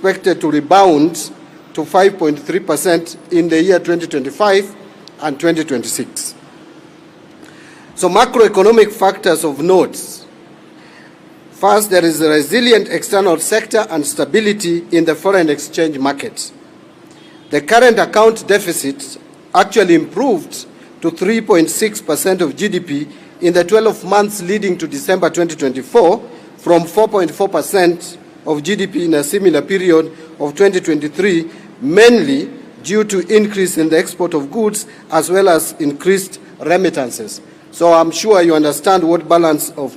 expected to rebound to 5.3% in the year 2025 and 2026. So macroeconomic factors of note. First, there is a resilient external sector and stability in the foreign exchange market. The current account deficit actually improved to 3.6% of GDP in the 12 months leading to December 2024 from 4.4% of GDP in a similar period of 2023, mainly due to increase in the export of goods as well as increased remittances. So I'm sure you understand what balance of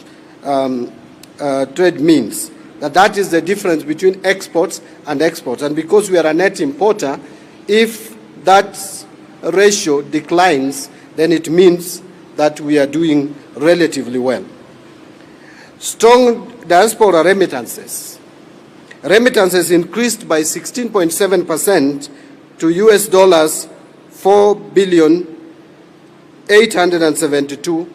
trade means. That is the difference between exports and exports. And because we are a net importer, if that ratio declines, then it means that we are doing relatively well. Strong diaspora remittances. Remittances increased by 16.7% to US dollars 4,872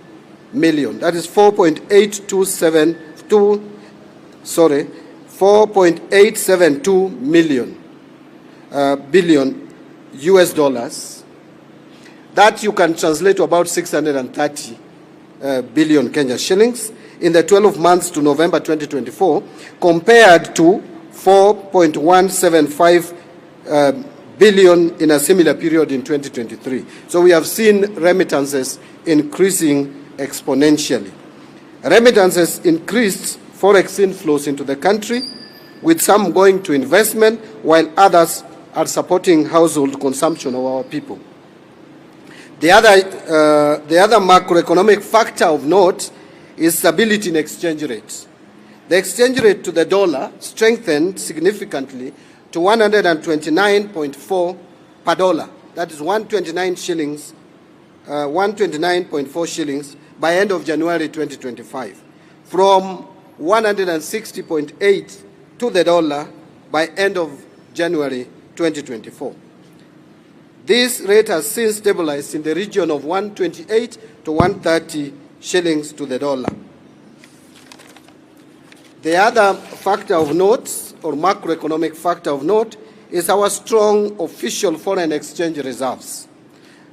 million. That is 4.872 billion US dollars. That you can translate to about 630 billion Kenya shillings in the 12 months to November 2024, compared to 4.175 billion in a similar period in 2023. So we have seen remittances increasing exponentially. Remittances increased forex inflows into the country, with some going to investment, while others are supporting household consumption of our people. The other macroeconomic factor of note is stability in exchange rates. The exchange rate to the dollar strengthened significantly to 129.4 per dollar. That is 129.4 shillings by end of January 2025, from 160.8 to the dollar by end of January 2024. This rate has since stabilized in the region of 128 to 130 shillings to the dollar. The other factor of note, or macroeconomic factor of note, is our strong official foreign exchange reserves.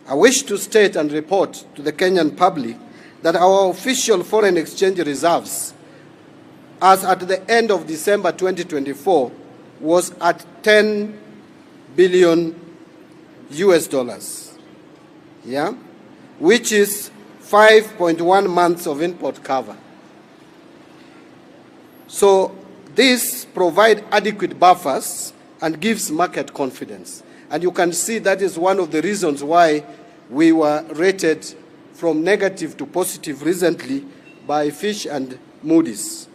I wish to state and report to the Kenyan public that our official foreign exchange reserves, as at the end of December 2024, was at 10 billion US dollars, which is 5.1 months of import cover. So this provides adequate buffers and gives market confidence. And you can see that is one of the reasons why we were rated from negative to positive recently by Fitch and Moody's.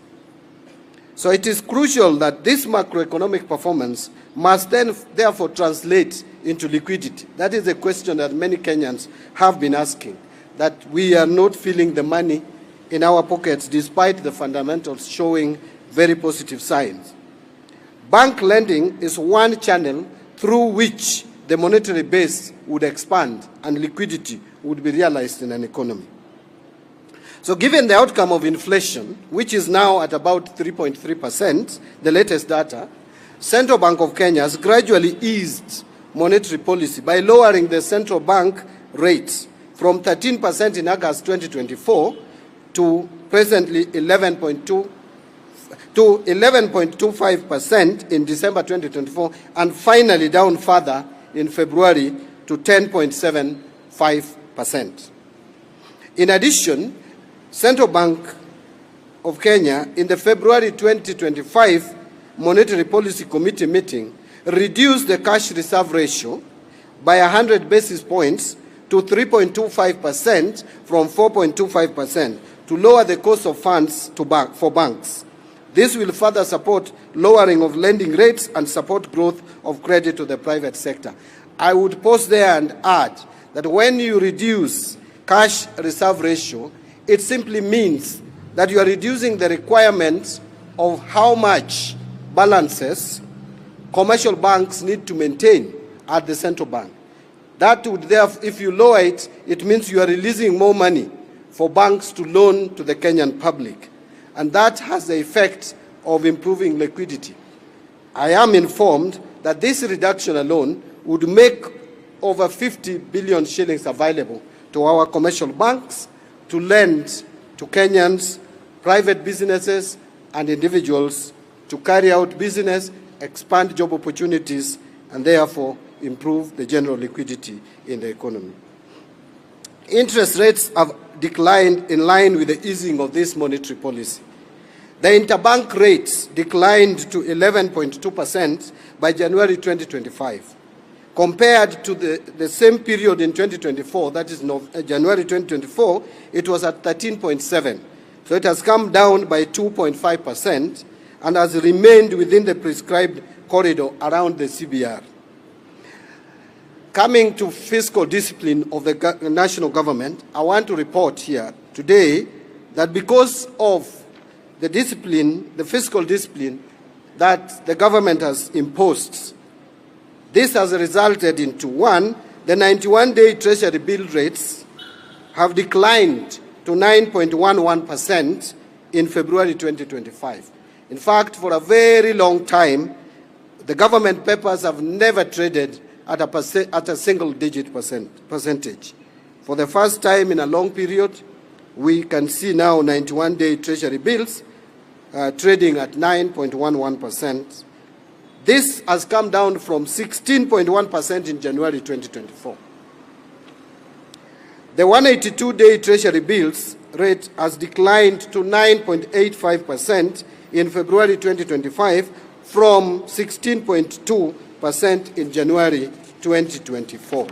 So it is crucial that this macroeconomic performance must then therefore translate into liquidity. That is a question that many Kenyans have been asking, that we are not feeling the money in our pockets despite the fundamentals showing very positive signs. Bank lending is one channel through which the monetary base would expand and liquidity would be realized in an economy. So given the outcome of inflation, which is now at about 3.3%, the latest data, Central Bank of Kenya has gradually eased monetary policy by lowering the central bank rate from 13% in August 2024 to presently 11.25% in December 2024, and finally down further in February to 10.75%. In addition, Central Bank of Kenya, in the February 2025 Monetary Policy Committee meeting, reduced the cash reserve ratio by 100 basis points to 3.25% from 4.25% to lower the cost of funds for banks. This will further support lowering of lending rates and support growth of credit to the private sector. I would pause there and add that when you reduce cash reserve ratio, it simply means that you are reducing the requirements of how much balances commercial banks need to maintain at the central bank. That would therefore, if you lower it, it means you are releasing more money for banks to loan to the Kenyan public. And that has the effect of improving liquidity. I am informed that this reduction alone would make over 50 billion shillings available to our commercial banks to lend to Kenyans, private businesses, and individuals to carry out business, expand job opportunities, and therefore improve the general liquidity in the economy. Interest rates have declined in line with the easing of this monetary policy. The interbank rates declined to 11.2% by January 2025. Compared to the same period in 2024, that is January 2024, it was at 13.7%. So it has come down by 2.5% and has remained within the prescribed corridor around the CBR. Coming to fiscal discipline of the national government, I want to report here today that because of the discipline, the fiscal discipline that the government has imposed, this has resulted into, one, the 91-day Treasury bill rates have declined to 9.11% in February 2025. In fact, for a very long time, the government papers have never traded at a single-digit percentage. For the first time in a long period, we can see now 91-day Treasury bills trading at 9.11%. This has come down from 16.1% in January 2024. The 182-day Treasury bills rate has declined to 9.85% in February 2025 from 16.2% in January 2024.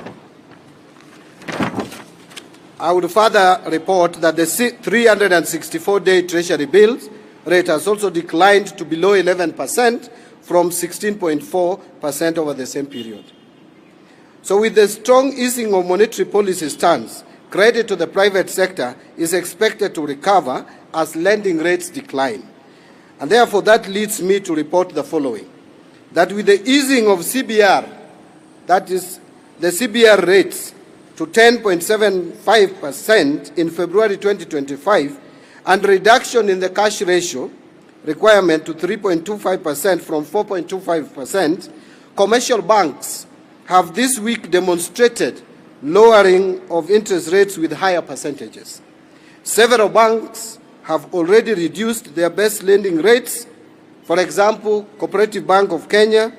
I would further report that the 364-day Treasury bills rate has also declined to below 11% from 16.4% over the same period. So with the strong easing of monetary policy stance, credit to the private sector is expected to recover as lending rates decline. And therefore that leads me to report the following: that with the easing of CBR, that is the CBR rates, to 10.75% in February 2025, and reduction in the cash ratio requirement to 3.25% from 4.25%, commercial banks have this week demonstrated lowering of interest rates with higher percentages. Several banks have already reduced their best lending rates. For example, Cooperative Bank of Kenya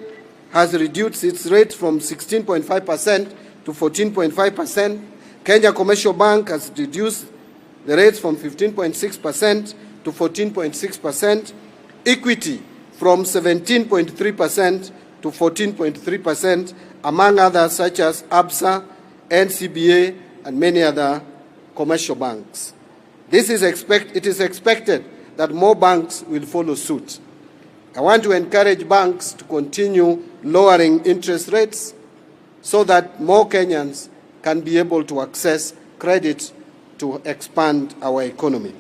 has reduced its rate from 16.5% to 14.5%. Kenya Commercial Bank has reduced the rates from 15.6% to 14.6%. Equity from 17.3% to 14.3%, among others such as ABSA, NCBA, and many other commercial banks. It is expected that more banks will follow suit. I want to encourage banks to continue lowering interest rates so that more Kenyans can be able to access credit to expand our economy.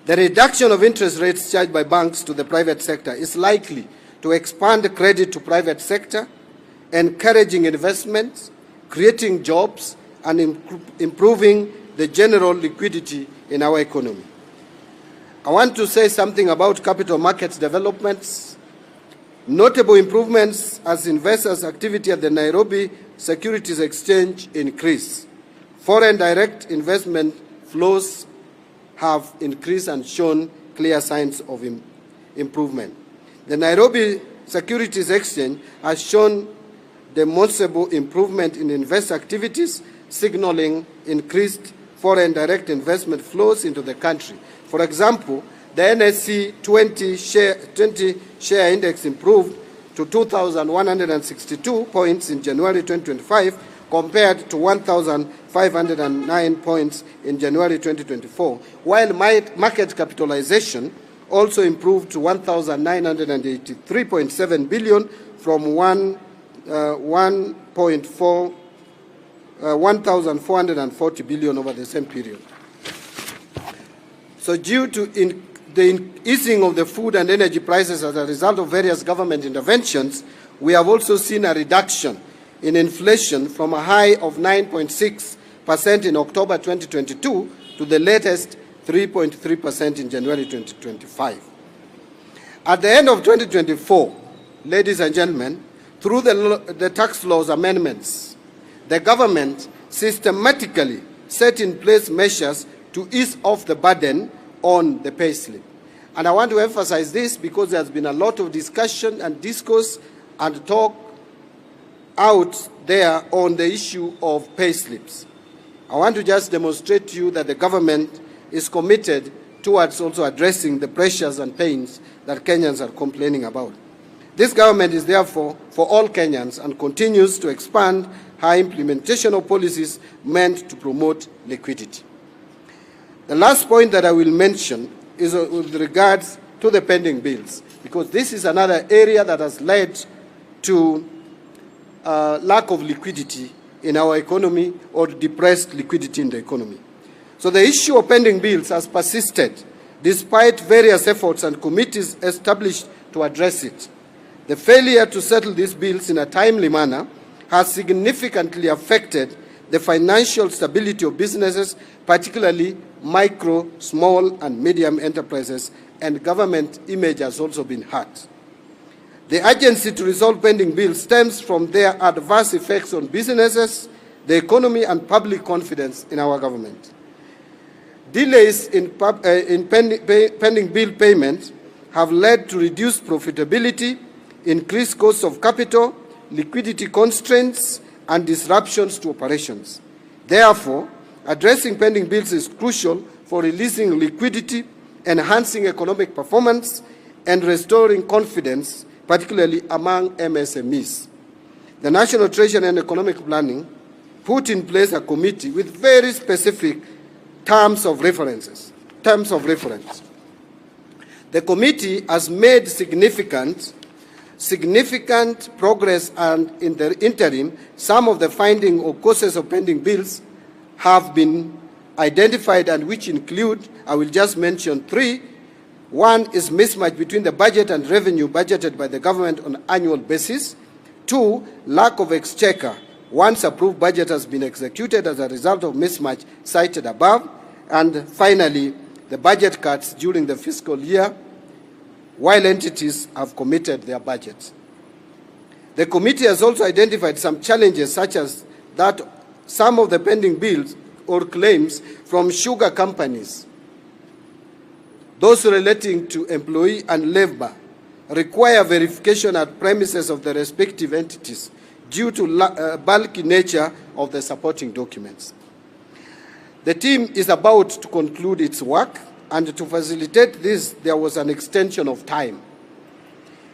The reduction of interest rates charged by banks to the private sector is likely to expand credit to private sector, encouraging investments, creating jobs, and improving the general liquidity in our economy. I want to say something about capital markets developments. Notable improvements as investors' activity at the Nairobi Securities Exchange increase. Foreign direct investment flows have increased and shown clear signs of improvement. The Nairobi Securities Exchange has shown demonstrable improvement in investor activities, signaling increased foreign direct investment flows into the country. For example, the NSE 20 share index improved to 2,162 points in January 2025 compared to 1,509 points in January 2024, while market capitalization also improved to 1,983.7 billion from 1,440 billion over the same period. So due to the easing of the food and energy prices as a result of various government interventions, we have also seen a reduction in inflation from a high of 9.6% in October 2022 to the latest 3.3% in January 2025. At the end of 2024, ladies and gentlemen, through the tax laws amendments, the government systematically set in place measures to ease off the burden on the payslip. And I want to emphasize this because there's been a lot of discussion and discourse and talk out there on the issue of payslips. I want to just demonstrate to you that the government is committed towards also addressing the pressures and pains that Kenyans are complaining about. This government is therefore for all Kenyans and continues to expand her implementation of policies meant to promote liquidity. The last point that I will mention is with regards to the pending bills, because this is another area that has led to lack of liquidity in our economy or depressed liquidity in the economy. So the issue of pending bills has persisted despite various efforts and committees established to address it. The failure to settle these bills in a timely manner has significantly affected the financial stability of businesses, particularly micro, small, and medium enterprises, and government image has also been hurt. The urgency to resolve pending bills stems from their adverse effects on businesses, the economy, and public confidence in our government. Delays in pending bill payment have led to reduced profitability, increased costs of capital, liquidity constraints, and disruptions to operations. Therefore, addressing pending bills is crucial for releasing liquidity, enhancing economic performance, and restoring confidence, particularly among MSMEs. The National Treasury and Economic Planning put in place a committee with very specific terms of reference. The committee has made significant progress, and in the interim, some of the findings or causes of pending bills have been identified, and which include, I will just mention three. One is mismatch between the budget and revenue budgeted by the government on an annual basis. Two, lack of exchequer. Once approved budget has been executed as a result of mismatch cited above. And finally, the budget cuts during the fiscal year while entities have committed their budgets. The committee has also identified some challenges, such as that some of the pending bills or claims from sugar companies, those relating to employee and labor, require verification at premises of the respective entities due to bulky nature of the supporting documents. The team is about to conclude its work, and to facilitate this, there was an extension of time.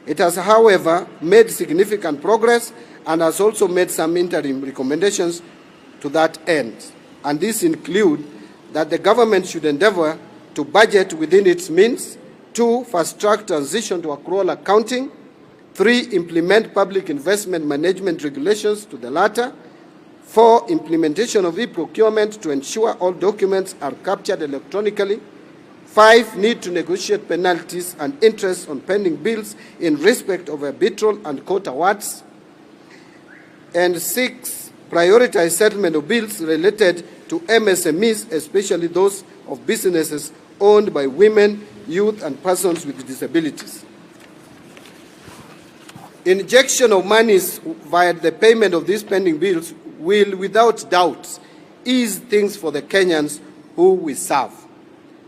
It has, however, made significant progress and has also made some interim recommendations to that end. And these include that the government should endeavor to budget within its means. 2, fast-track transition to accrual accounting. 3, implement public investment management regulations to the latter. 4, implementation of e-procurement to ensure all documents are captured electronically. 5, need to negotiate penalties and interest on pending bills in respect of arbitral and court awards. And 6, prioritize settlement of bills related to MSMEs, especially those of businesses owned by women, youth, and persons with disabilities. Injection of monies via the payment of these pending bills will, without doubt, ease things for the Kenyans who we serve.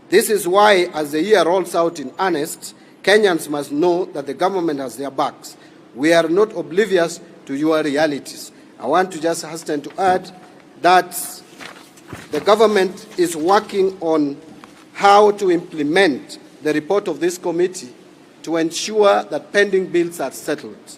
This is why, as the year rolls out in earnest, Kenyans must know that the government has their backs. We are not oblivious to your realities. I want to just hasten to add that the government is working on how to implement the report of this committee to ensure that pending bills are settled.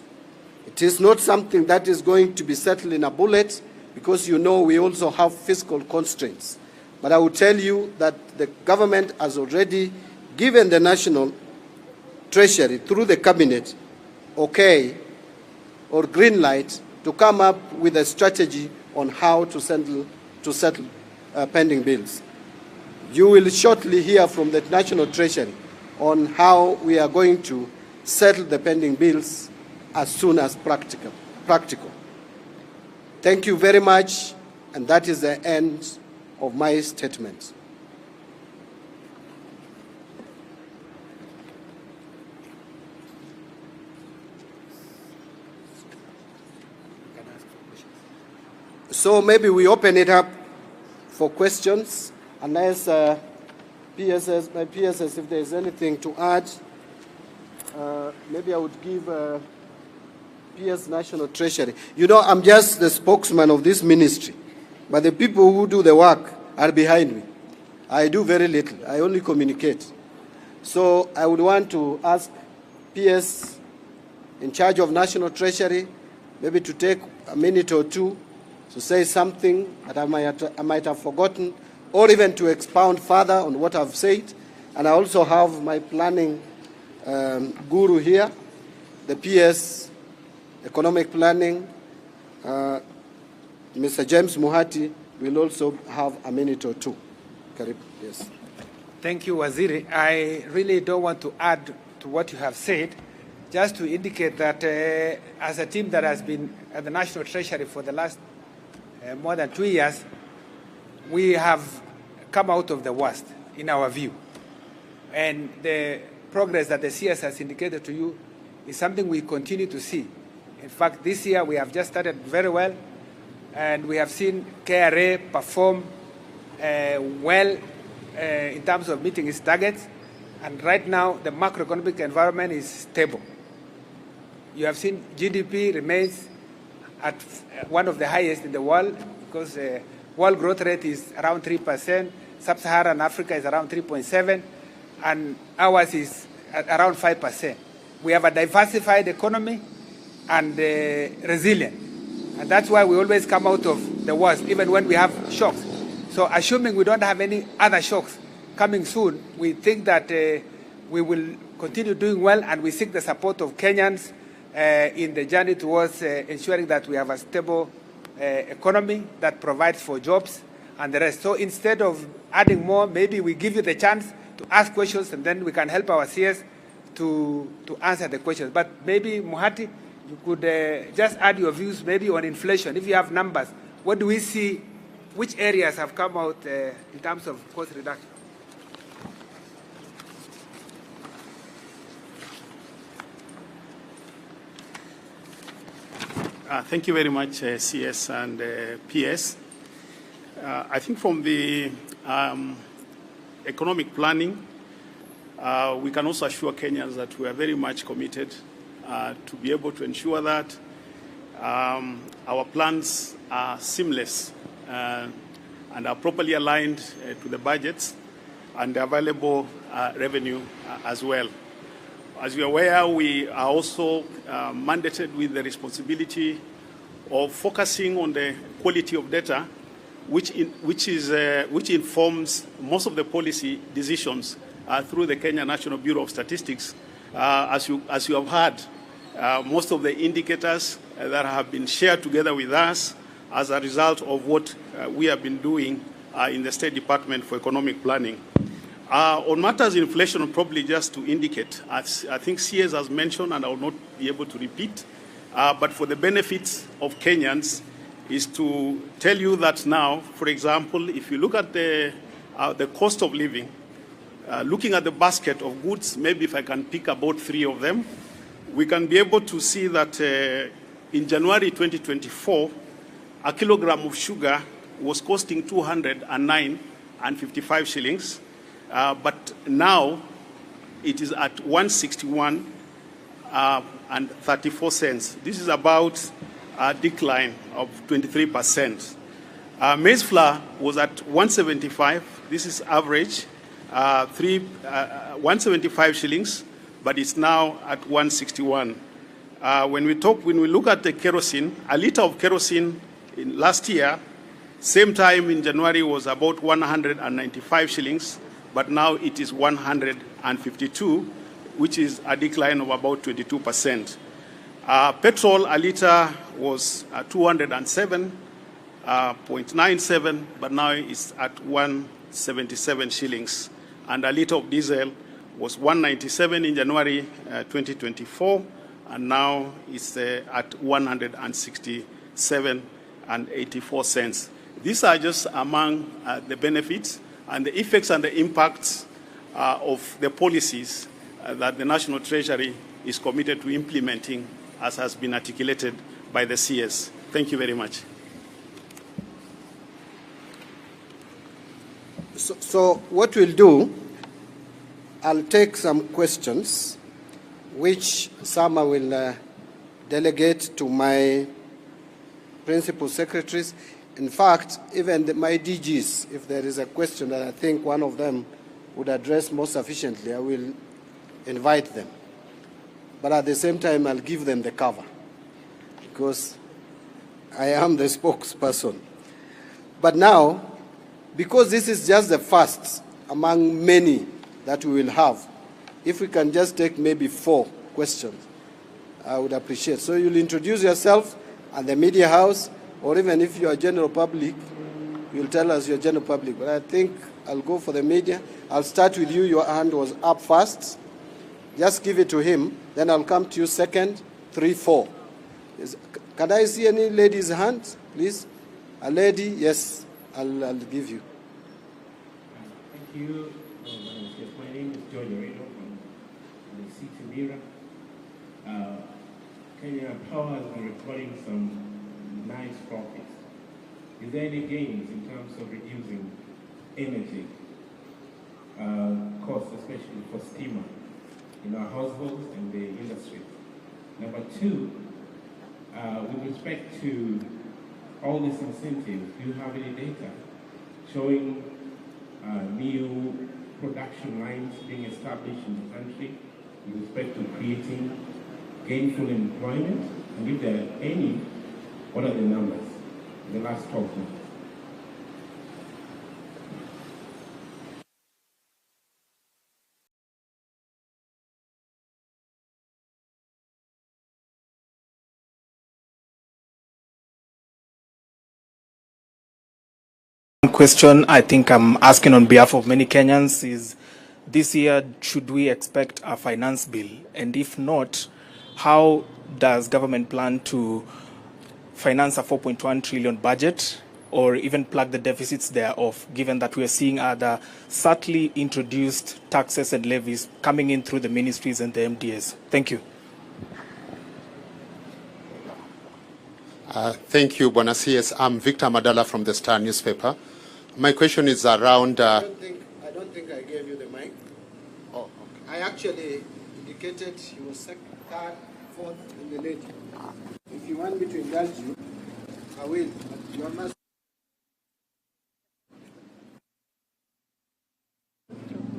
It is not something that is going to be settled in a bullet, because you know we also have fiscal constraints. But I will tell you that the government has already given the National Treasury through the cabinet okay or green light to come up with a strategy on how to settle pending bills. You will shortly hear from the National Treasury on how we are going to settle the pending bills as soon as practical. Thank you very much, and that is the end of my statement. can ask for questions. So maybe we open it up for questions, unless my PSS, if there's anything to add. Maybe I would give PS National Treasury. You know, I'm just the spokesman of this ministry, but the people who do the work are behind me. I do very little. I only communicate. So I would want to ask PS in charge of National Treasury maybe to take a minute or two to say something that I might have forgotten, or even to expound further on what I've said. And I also have my planning guru here, the PS Economic Planning, Mr. James Muhati will also have a minute or two. Karib, yes. Thank you, Waziri. I really don't want to add to what you have said, just to indicate that as a team that has been at the National Treasury for the last more than 2 years, we have come out of the worst, in our view. And the progress that the CS has indicated to you is something we continue to see. In fact, this year we have just started very well, and we have seen KRA perform well in terms of meeting its targets. And right now, the macroeconomic environment is stable. You have seen GDP remains at one of the highest in the world, because world growth rate is around 3%, sub-Saharan Africa is around 3.7%, and ours is at around 5%. We have a diversified economy and resilient. And that's why we always come out of the worst, even when we have shocks. So assuming we don't have any other shocks coming soon, we think that we will continue doing well, and we seek the support of Kenyans in the journey towards ensuring that we have a stable economy that provides for jobs and the rest. So instead of adding more, maybe we give you the chance to ask questions, and then we can help our CS to answer the questions. But maybe, Muhati, you could just add your views maybe on inflation. If you have numbers, what do we see, which areas have come out in terms of cost reduction? Thank you very much, CS and PS. I think from the economic planning, we can also assure Kenyans that we are very much committed to be able to ensure that our plans are seamless and are properly aligned to the budgets and the available revenue as well. As you are aware, we are also mandated with the responsibility of focusing on the quality of data, which informs most of the policy decisions through the Kenya National Bureau of Statistics. As you have heard, most of the indicators that have been shared together with us as a result of what we have been doing in the State Department for Economic Planning. On matters of inflation, probably just to indicate, I think CS has mentioned, and I will not be able to repeat, but for the benefits of Kenyans, is to tell you that now, for example, if you look at the cost of living, looking at the basket of goods, maybe if I can pick about 3 of them, we can be able to see that in January 2024, a kilogram of sugar was costing 209.55 shillings. But now it is at 161 and 34 cents. This is about a decline of 23%. Maize flour was at 175. This is average, 175 shillings, but it's now at 161. When we look at the kerosene, a liter of kerosene in last year, same time in January was about 195 shillings. But now it is 152, which is a decline of about 22%. Petrol, a liter was 207.97, but now it's at 177 shillings. And a liter of diesel was 197 in January 2024, and now it's at 167.84 cents. These are just among the benefits and the effects and the impacts of the policies that the National Treasury is committed to implementing, as has been articulated by the CS. Thank you very much. So what we'll do, I'll take some questions, which some I will delegate to my principal secretaries. In fact, even my DGs, if there is a question that I think one of them would address more sufficiently, I will invite them. But at the same time, I'll give them the cover, because I am the spokesperson. But now, because this is just the first among many that we will have, if we can just take maybe 4 questions, I would appreciate. So you'll introduce yourself and the media house, or even if you are general public, you'll tell us you're general public. But I think I'll go for the media. I'll start with you. Your hand was up first. Just give it to him. Then I'll come to you second, 3, 4. Can I see any lady's hand, please? A lady, yes, I'll give you. Thank you. My name is George Orino from the City Mirror. Kenya Power has been recording some nice profits. Is there any gains in terms of reducing energy costs, especially for steamer, in our households and the industry? Number 2, with respect to all these incentives, do you have any data showing new production lines being established in the country with respect to creating gainful employment? And if there are any, what are the numbers in the last 12 months? Question I think I'm asking on behalf of many Kenyans is, this year, should we expect a finance bill? And if not, how does government plan to finance a 4.1 trillion budget, or even plug the deficits thereof, given that we are seeing other subtly introduced taxes and levies coming in through the ministries and the MDAs? Thank you. Thank you, Bwana CS. I'm Victor Madala from the Star newspaper. My question is around... I don't think I gave you the mic. Oh, okay. I actually indicated you were second, third, fourth in the lady. If you want me to indulge you, I will. But you must...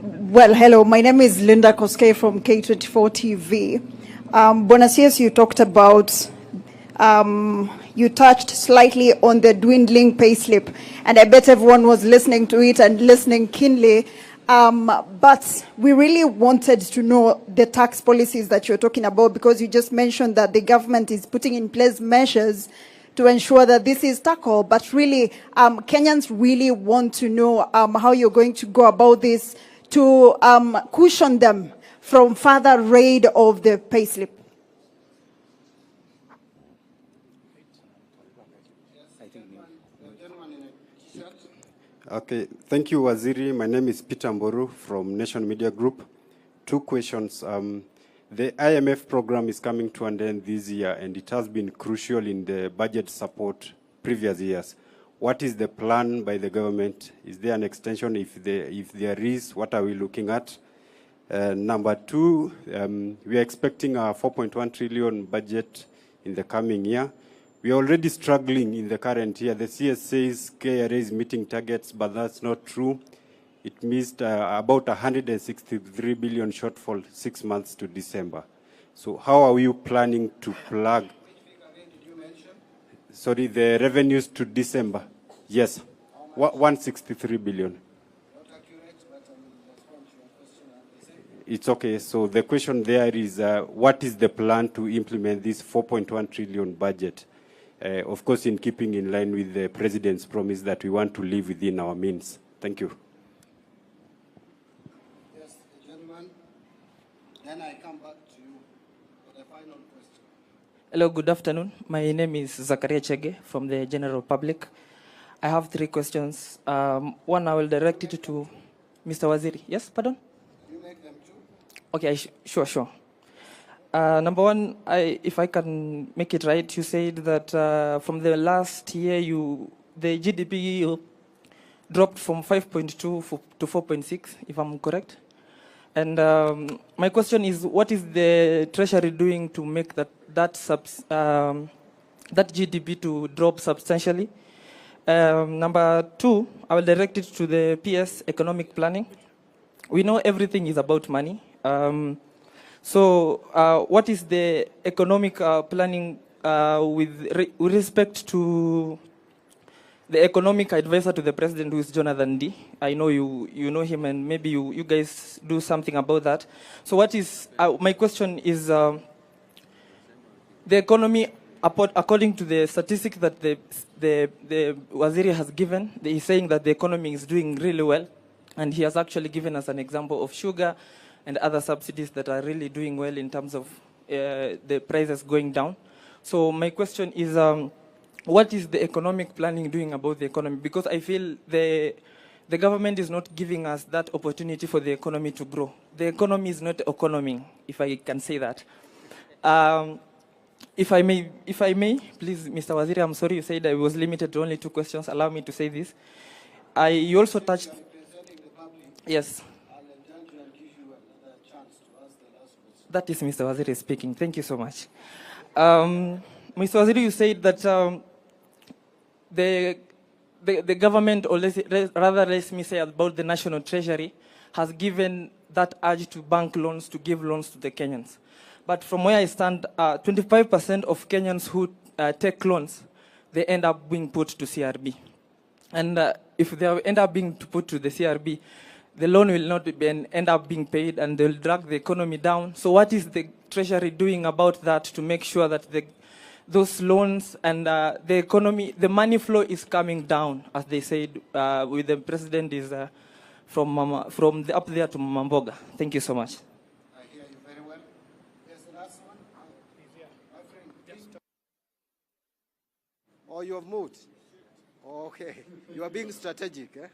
Well, hello. My name is Linda Koske from K24 TV. Bwana CS, you talked about... you touched slightly on the dwindling payslip, and I bet everyone was listening to it and listening keenly. But we really wanted to know the tax policies that you're talking about, because you just mentioned that the government is putting in place measures to ensure that this is tackled. But really, Kenyans really want to know how you're going to go about this to cushion them from further raid of the payslip. Okay, thank you, Waziri. My name is Peter Mboru from Nation Media Group. 2 questions. The IMF program is coming to an end this year, and it has been crucial in the budget support previous years. What is the plan by the government? Is there an extension? If there is, what are we looking at? Number 2, we are expecting a 4.1 trillion budget in the coming year. We are already struggling in the current year. The CS says KRA is meeting targets, but that's not true. It missed about 163 billion shortfall 6 months to December. So how are you planning to plug? Which figure did you mention? Sorry, the revenues to December. Yes, 163 billion. Not accurate, but I will respond to your question. It's okay. So the question there is, what is the plan to implement this 4.1 trillion budget? Of course, in keeping in line with the President's promise that we want to live within our means. Thank you. Yes, gentlemen. Then I come back to you for the final question. Hello, good afternoon. My name is Zakaria Chege from the General Public. I have 3 questions. One, I will direct it to Mr. Waziri. Yes, pardon? You make them too? Okay, sure. Number one, if I can make it right, you said that from the last year, the GDP dropped from 5.2 to 4.6, if I'm correct. And my question is, what is the Treasury doing to make that GDP to drop substantially? Number two, I will direct it to the PS economic planning. We know everything is about money. So what is the economic planning with respect to the economic advisor to the president, who is Jonathan D? I know you know him, and maybe you guys do something about that. So what is, my question is, the economy, according to the statistics that the Waziri has given, he's saying that the economy is doing really well. And he has actually given us an example of sugar and other subsidies that are really doing well in terms of the prices going down. So my question is, what is the economic planning doing about the economy? Because I feel the government is not giving us that opportunity for the economy to grow. The economy is not economing, if I can say that. If I may, please, Mr. Waziri, I'm sorry you said I was limited to only 2 questions. Allow me to say this. You also touched... Yes. That is Mr. Waziri speaking. Thank you so much. Mr. Waziri, you said that the government, or rather let me say about the National Treasury, has given that urge to bank loans, to give loans to the Kenyans. But from where I stand, 25% of Kenyans who take loans, they end up being put to CRB. And if they end up being put to the CRB, the loan will not end up being paid, and they'll drag the economy down. So what is the Treasury doing about that to make sure that those loans and the economy, the money flow is coming down, as they said, with the president is from up there to Mamboga. Thank you so much. I hear you very well. Yes, the last one. My friend, please. Oh, you have moved? Okay. You are being strategic, eh?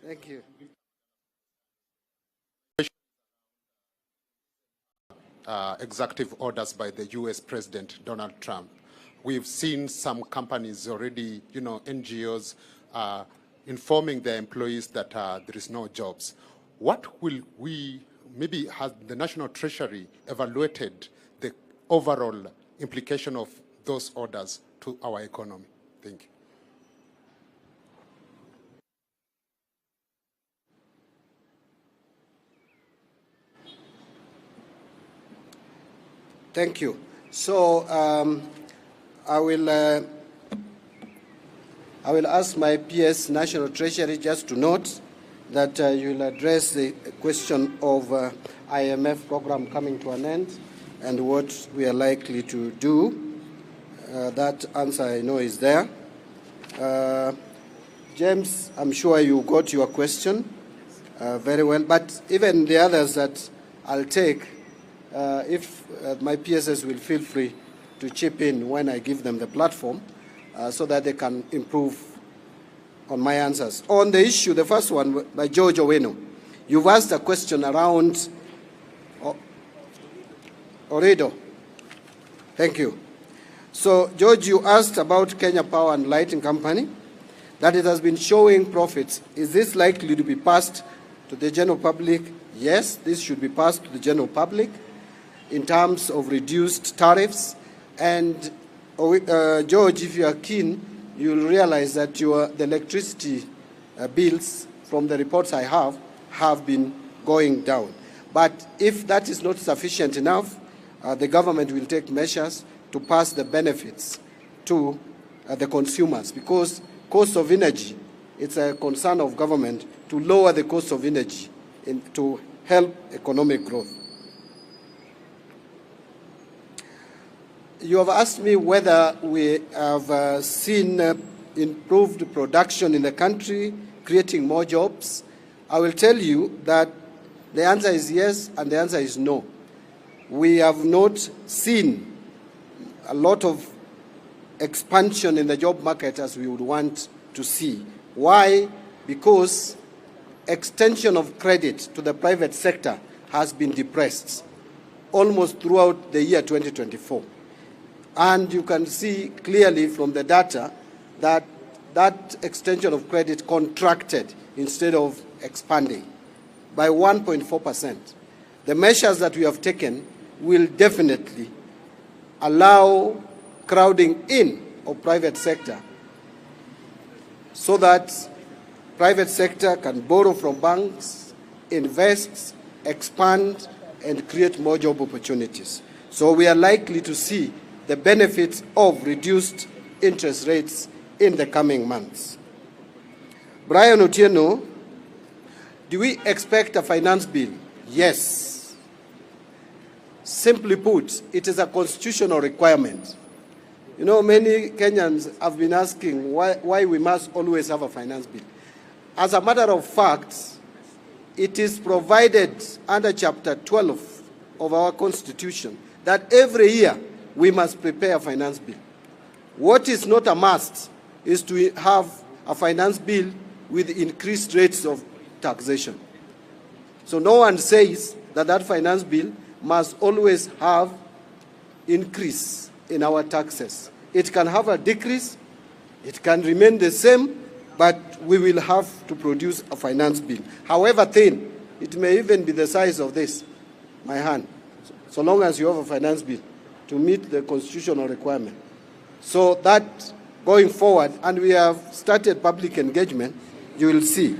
Thank you. Executive orders by the U.S. President Donald Trump. We've seen some companies already, NGOs, informing their employees that there is no jobs. What will maybe has the National Treasury evaluated the overall implication of those orders to our economy? Thank you. Thank you. So I will ask my PS National Treasury just to note that you will address the question of IMF program coming to an end and what we are likely to do. That answer I know is there. James, I'm sure you got your question very well, but even the others that I'll take, if my PSS will feel free to chip in when I give them the platform so that they can improve on my answers. On the issue, the first one by George Oweno, you've asked a question around Oredo. Thank you. So, George, you asked about Kenya Power and Lighting Company, that it has been showing profits. Is this likely to be passed to the general public? Yes, this should be passed to the general public in terms of reduced tariffs. And George, if you are keen, you'll realize that the electricity bills, from the reports I have been going down. But if that is not sufficient enough, the government will take measures to pass the benefits to the consumers, because cost of energy, it's a concern of government to lower the cost of energy to help economic growth. You have asked me whether we have seen improved production in the country, creating more jobs. I will tell you that the answer is yes and the answer is no. We have not seen a lot of expansion in the job market as we would want to see. Why? Because extension of credit to the private sector has been depressed. almost throughout the year 2024. And you can see clearly from the data that that extension of credit contracted instead of expanding by 1.4%. The measures that we have taken will definitely allow crowding in of private sector so that private sector can borrow from banks, invest, expand, and create more job opportunities. So we are likely to see the benefits of reduced interest rates in the coming months. Brian Otieno, do we expect a finance bill? Yes. Simply put, it is a constitutional requirement. You know, many Kenyans have been asking why we must always have a finance bill. As a matter of fact, it is provided under Chapter 12 of our Constitution that every year we must prepare a finance bill. What is not a must is to have a finance bill with increased rates of taxation. So no one says that that finance bill must always have increase in our taxes. It can have a decrease, it can remain the same, but we will have to produce a finance bill. However thin, it may even be the size of this, my hand, so long as you have a finance bill to meet the constitutional requirement. So that going forward, and we have started public engagement, you will see.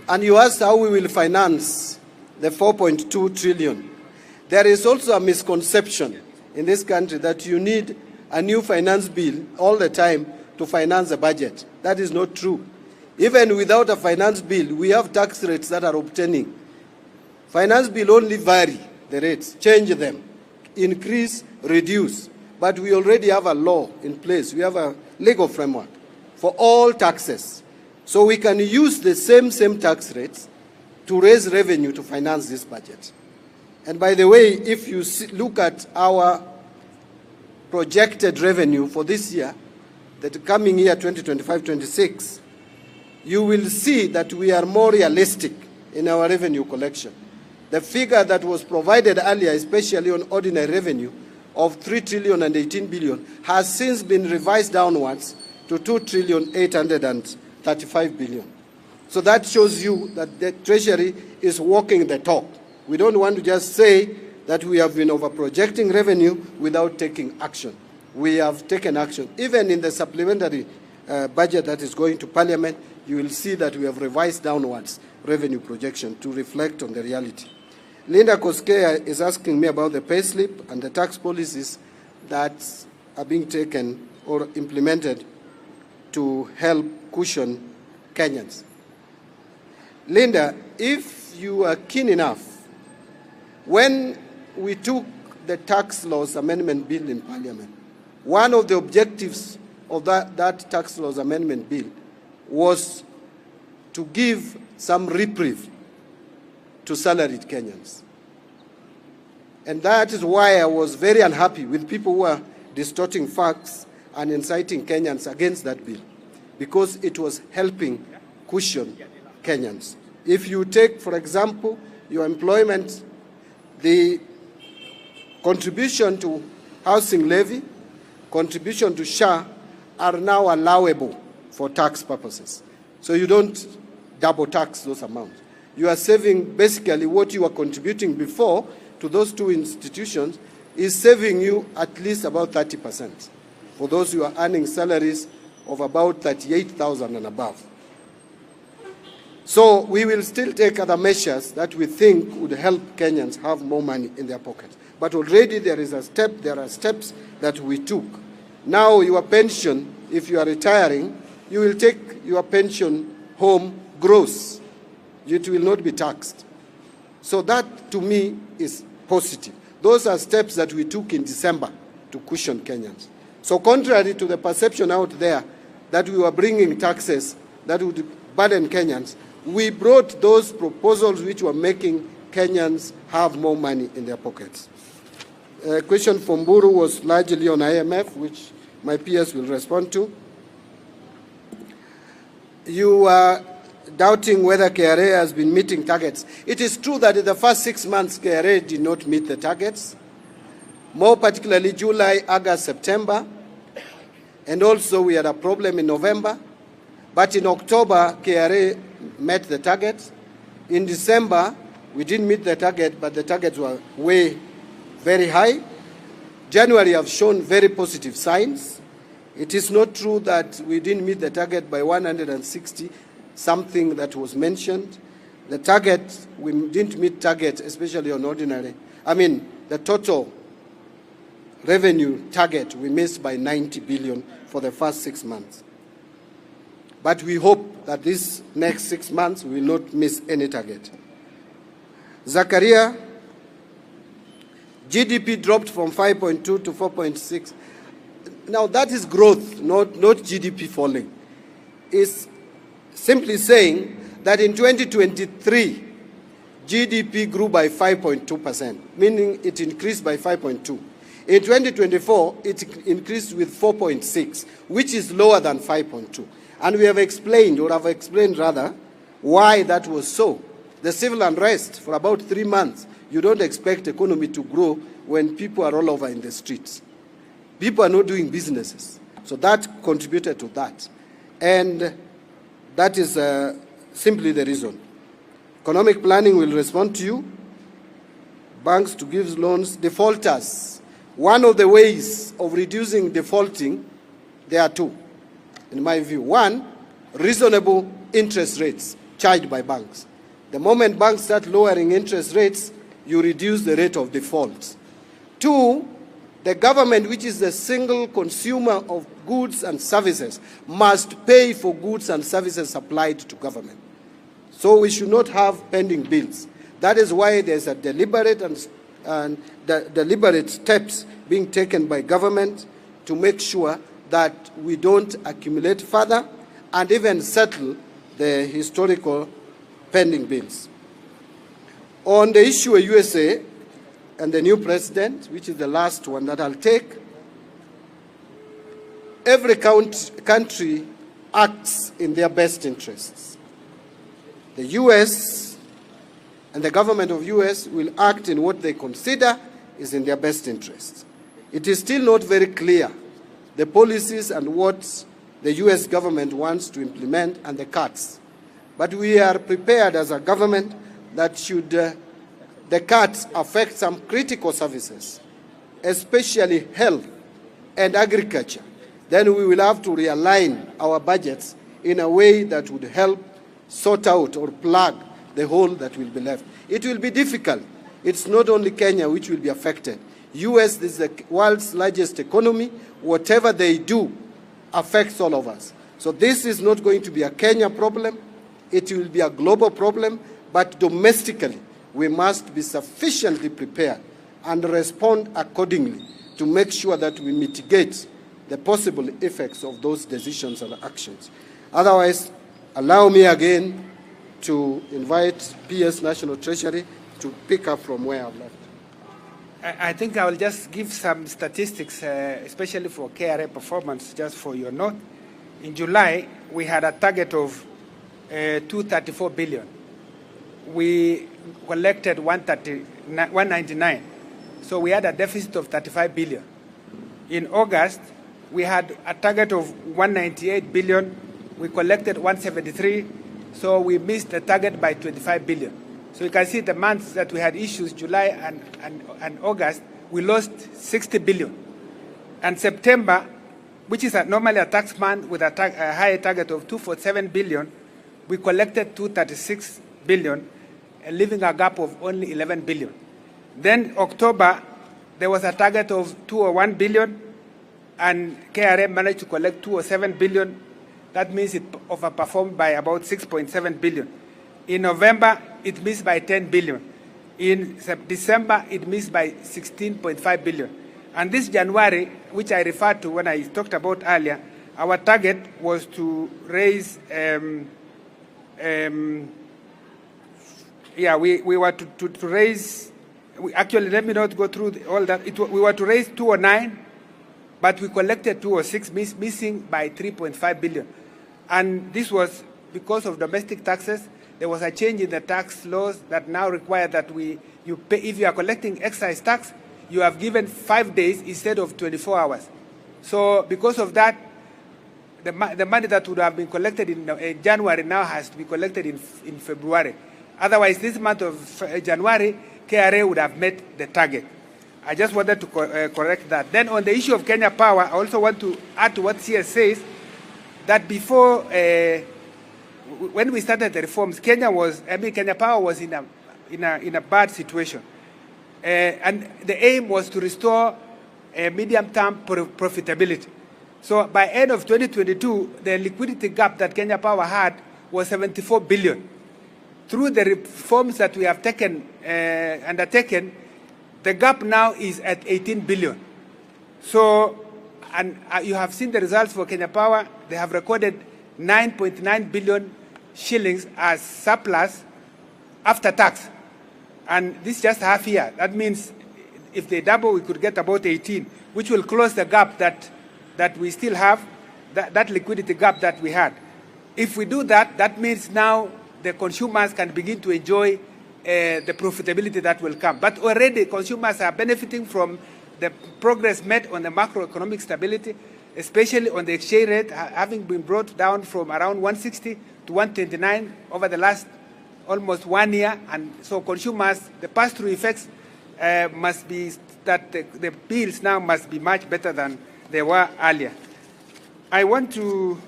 And you asked how we will finance the 4.2 trillion. There is also a misconception in this country that you need a new finance bill all the time to finance the budget. That is not true. Even without a finance bill, we have tax rates that are obtaining. Finance bill only vary the rates, change them, increase, reduce. But we already have a law in place. We have a legal framework for all taxes. So we can use the same tax rates to raise revenue to finance this budget. And by the way, if you look at our projected revenue for this year, the coming year 2025-26, you will see that we are more realistic in our revenue collection. The figure that was provided earlier, especially on ordinary revenue, of 3 trillion and 18 billion, has since been revised downwards to 2 trillion 835 billion. So that shows you that the Treasury is walking the talk. We don't want to just say that we have been over-projecting revenue without taking action. We have taken action. Even in the supplementary budget that is going to Parliament, you will see that we have revised downwards revenue projection to reflect on the reality. Linda Koskea is asking me about the payslip and the tax policies that are being taken or implemented to help cushion Kenyans. Linda, if you are keen enough, when we took the tax laws amendment bill in Parliament, one of the objectives of that tax laws amendment bill was to give some reprieve to salaried Kenyans. And that is why I was very unhappy with people who are distorting facts and inciting Kenyans against that bill, because it was helping cushion Kenyans. If you take, for example, your employment, the contribution to housing levy, contribution to SHA are now allowable for tax purposes. So you don't double tax those amounts. You are saving basically what you were contributing before to those two institutions is saving you at least about 30% for those who are earning salaries of about 38,000 and above. So we will still take other measures that we think would help Kenyans have more money in their pockets. But already there are steps that we took. Now your pension, if you are retiring, you will take your pension home gross. It will not be taxed. So that, to me, is positive. Those are steps that we took in December to cushion Kenyans. So contrary to the perception out there that we were bringing taxes that would burden Kenyans, we brought those proposals which were making Kenyans have more money in their pockets. A question from Mburu was largely on IMF, which my peers will respond to. You doubting whether KRA has been meeting targets. It is true that in the first 6 months, KRA did not meet the targets, more particularly July, August, September, and also we had a problem in November. But in October, KRA met the target. In December, we didn't meet the target, but the targets were way very high. January have shown very positive signs. It is not true that we didn't meet the target by 160, something that was mentioned. The target, we didn't meet target, especially on ordinary. The total revenue target, we missed by 90 billion for the first 6 months. But we hope that this next 6 months we will not miss any target. Zakaria, GDP dropped from 5.2 to 4.6. Now that is growth, not GDP falling. It's simply saying that in 2023, GDP grew by 5.2%, meaning it increased by 5.2. In 2024, it increased with 4.6, which is lower than 5.2. And we have explained, or I've explained rather, why that was so. The civil unrest for about 3 months, you don't expect economy to grow when people are all over in the streets. People are not doing businesses. So that contributed to that. And that is simply the reason. Economic planning will respond to you. Banks to give loans. Defaulters. One of the ways of reducing defaulting, there are two, in my view. One, reasonable interest rates charged by banks. The moment banks start lowering interest rates, you reduce the rate of default. Two, the government, which is the single consumer of goods and services, must pay for goods and services supplied to government. So we should not have pending bills. That is why there's a deliberate deliberate steps being taken by government to make sure that we don't accumulate further and even settle the historical pending bills. On the issue of USA and the new president, which is the last one that I'll take, every country acts in their best interests. The US and the government of US will act in what they consider is in their best interests. It is still not very clear the policies and what the US government wants to implement and the cuts. But we are prepared as a government that should the cuts affect some critical services, especially health and agriculture, then we will have to realign our budgets in a way that would help sort out or plug the hole that will be left. It will be difficult. It's not only Kenya which will be affected. US is the world's largest economy. Whatever they do affects all of us. So this is not going to be a Kenya problem. It will be a global problem, but domestically we must be sufficiently prepared and respond accordingly to make sure that we mitigate the possible effects of those decisions and actions. Otherwise, allow me again to invite PS National Treasury to pick up from where I've left. I think I will just give some statistics, especially for KRA performance, just for your note. In July, we had a target of 234 billion. We collected 199. So we had a deficit of 35 billion. In August, we had a target of 198 billion. We collected 173. So we missed the target by 25 billion. So you can see the months that we had issues, July and August, we lost 60 billion. And September, which is normally a tax month with a higher target of 247 billion, we collected 236 billion, leaving a gap of only 11 billion. Then October, there was a target of 201 billion, and KRA managed to collect 207 billion. That means it overperformed by about 6.7 billion. In November, it missed by 10 billion. In December, it missed by 16.5 billion. And this January, which I referred to when I talked about earlier, our target was to raise, we were to raise, actually, let me not go through all that. We were to raise 209, but we collected 206, missing by 3.5 billion. And this was because of domestic taxes, there was a change in the tax laws that now require that you pay, if you are collecting excise tax, you have given 5 days instead of 24 hours. So because of that, the money that would have been collected in January now has to be collected in February. Otherwise, this month of January, KRA would have met the target. I just wanted to correct that. Then on the issue of Kenya Power, I also want to add to what CS says, that before, when we started the reforms, Kenya Power was in a bad situation. And the aim was to restore medium-term profitability. So by end of 2022, the liquidity gap that Kenya Power had was 74 billion. Through the reforms that we have undertaken, the gap now is at 18 billion. So, and you have seen the results for Kenya Power. They have recorded 9.9 billion shillings as surplus after tax. And this is just half year. That means if they double, we could get about 18, which will close the gap that we still have, that liquidity gap that we had. If we do that, that means now the consumers can begin to enjoy the profitability that will come. But already consumers are benefiting from the progress made on the macroeconomic stability, especially on the exchange rate, having been brought down from around 160 to 129 over the last almost 1 year. And so consumers, the pass-through effects must be that the bills now must be much better than they were earlier. I want to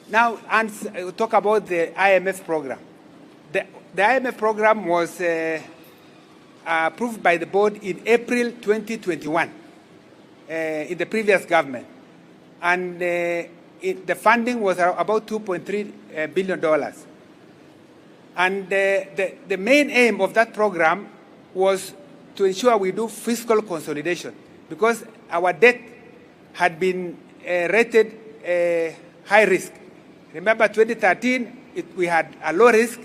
now talk about the IMF program. The IMF program was approved by the board in April 2021 in the previous government. And the funding was about $2.3 billion. And the main aim of that program was to ensure we do fiscal consolidation, because our debt had been rated high risk. Remember 2013, we had a low risk.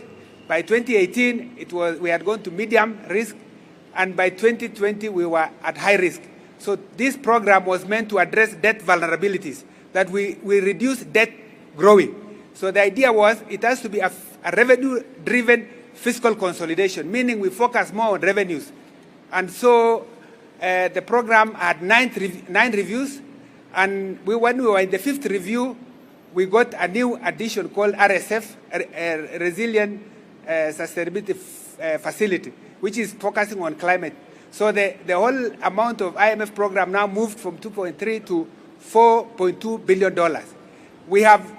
By 2018, we had gone to medium risk. And by 2020, we were at high risk. So this program was meant to address debt vulnerabilities, that we reduce debt growing. So the idea was it has to be a revenue-driven fiscal consolidation, meaning we focus more on revenues. And so the program had nine reviews. And when we were in the 5th review, we got a new addition called RSF, Resilient Sustainability Facility, which is focusing on climate. So the whole amount of IMF program now moved from 2.3 to $4.2 billion. We have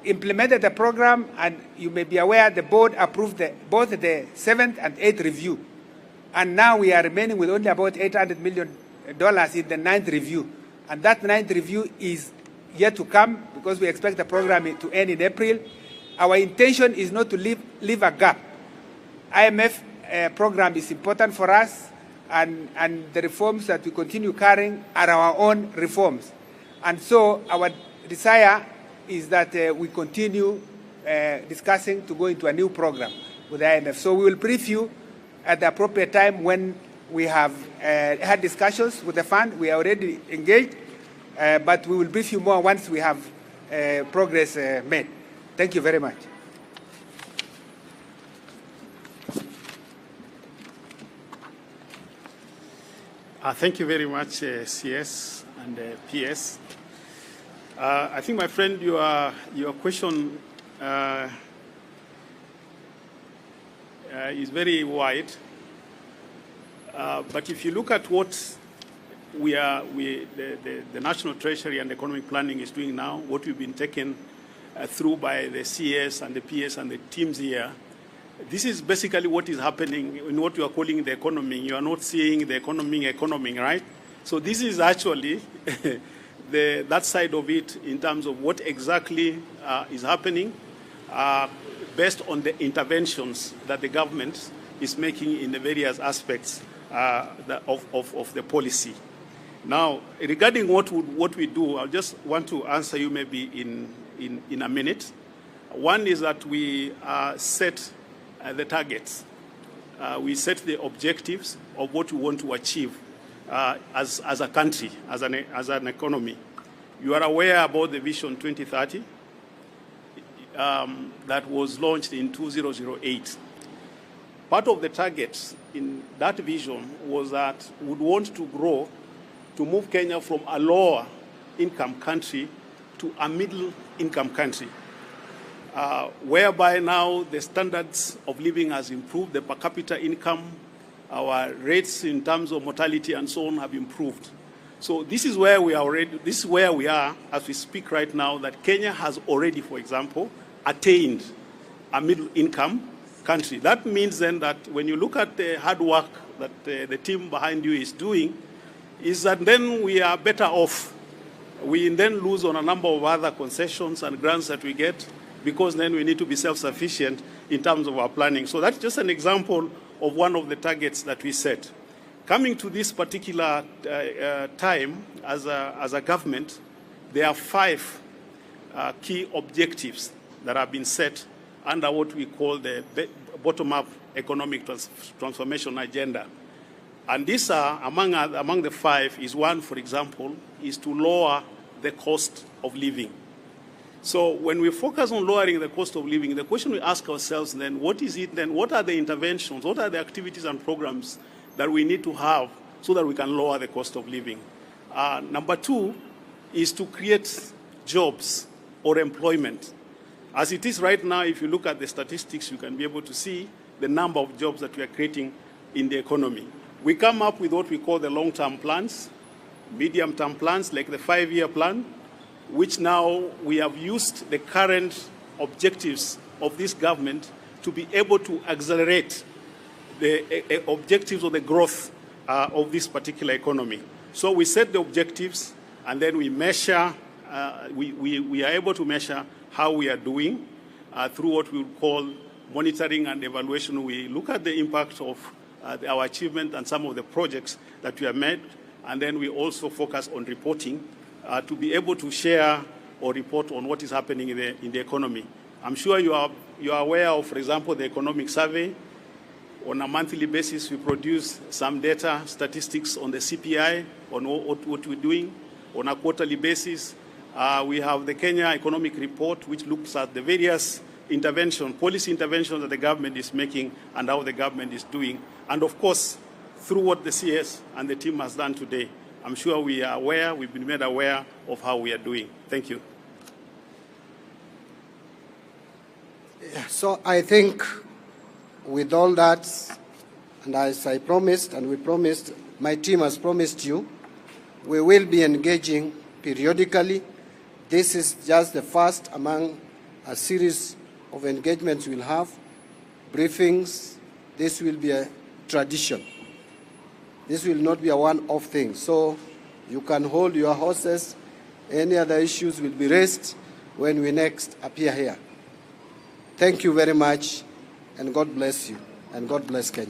implemented the program, and you may be aware the board approved both the 7th and 8th review. And now we are remaining with only about $800 million in the 9th review. And that 9th review is yet to come, because we expect the program to end in April. Our intention is not to leave a gap. IMF program is important for us, and the reforms that we continue carrying are our own reforms. And so our desire is that we continue discussing to go into a new program with the IMF. So we will brief you at the appropriate time when we have had discussions with the fund. We are already engaged, but we will brief you more once we have progress made. Thank you very much. Thank you very much, CS and PS. I think, my friend, your question is very wide. But if you look at what the National Treasury and Economic Planning is doing now, what we've been taken through by the CS and the PS and the teams here, this is basically what is happening in what you are calling the economy. You are not seeing the economy, right? So this is actually that side of it in terms of what exactly is happening based on the interventions that the government is making in the various aspects of the policy. Now, regarding what we do, I just want to answer you maybe in a minute. One is that we set the targets. We set the objectives of what we want to achieve as a country, as an economy. You are aware about the Vision 2030. that was launched in 2008. Part of the targets in that vision was that we would want to grow, to move Kenya from a lower income country to a middle income country, whereby now the standards of living has improved, the per capita income, our rates in terms of mortality and so on have improved. So this is where we are already, this is where we are as we speak right now, that Kenya has already, for example, attained a middle income country. That means then that when you look at the hard work that the team behind you is doing, is that then we are better off. We then lose on a number of other concessions and grants that we get, because then we need to be self-sufficient in terms of our planning. So that's just an example of one of the targets that we set. Coming to this particular time, as a government, there are 5 key objectives that have been set under what we call the bottom-up economic transformation agenda. And these are, among the 5, is one, for example, is to lower the cost of living. So when we focus on lowering the cost of living, the question we ask ourselves then, what is it then, what are the interventions, what are the activities and programs that we need to have so that we can lower the cost of living? Number 2 is to create jobs or employment. As it is right now, if you look at the statistics, you can be able to see the number of jobs that we are creating in the economy. We come up with what we call the long-term plans, medium-term plans, like the 5-year plan, which now we have used the current objectives of this government to be able to accelerate the objectives of the growth of this particular economy. So we set the objectives, and then we measure, we are able to measure how we are doing through what we would call monitoring and evaluation. We look at the impact of our achievement and some of the projects that we have made, and then we also focus on reporting to be able to share or report on what is happening in the economy. I'm sure you are aware of, for example, the economic survey. On a monthly basis, we produce some data, statistics on the CPI, on what we're doing. On a quarterly basis, we have the Kenya Economic Report, which looks at the various policy interventions that the government is making and how the government is doing. And of course, through what the CS and the team has done today, I'm sure we are aware, we've been made aware of how we are doing. Thank you. So I think with all that, and as I promised, and we promised, my team has promised you, we will be engaging periodically. This is just the first among a series of engagements we'll have, briefings. This will be a tradition. This will not be a one-off thing. So you can hold your horses. Any other issues will be raised when we next appear here. Thank you very much, and God bless you, and God bless Kenya.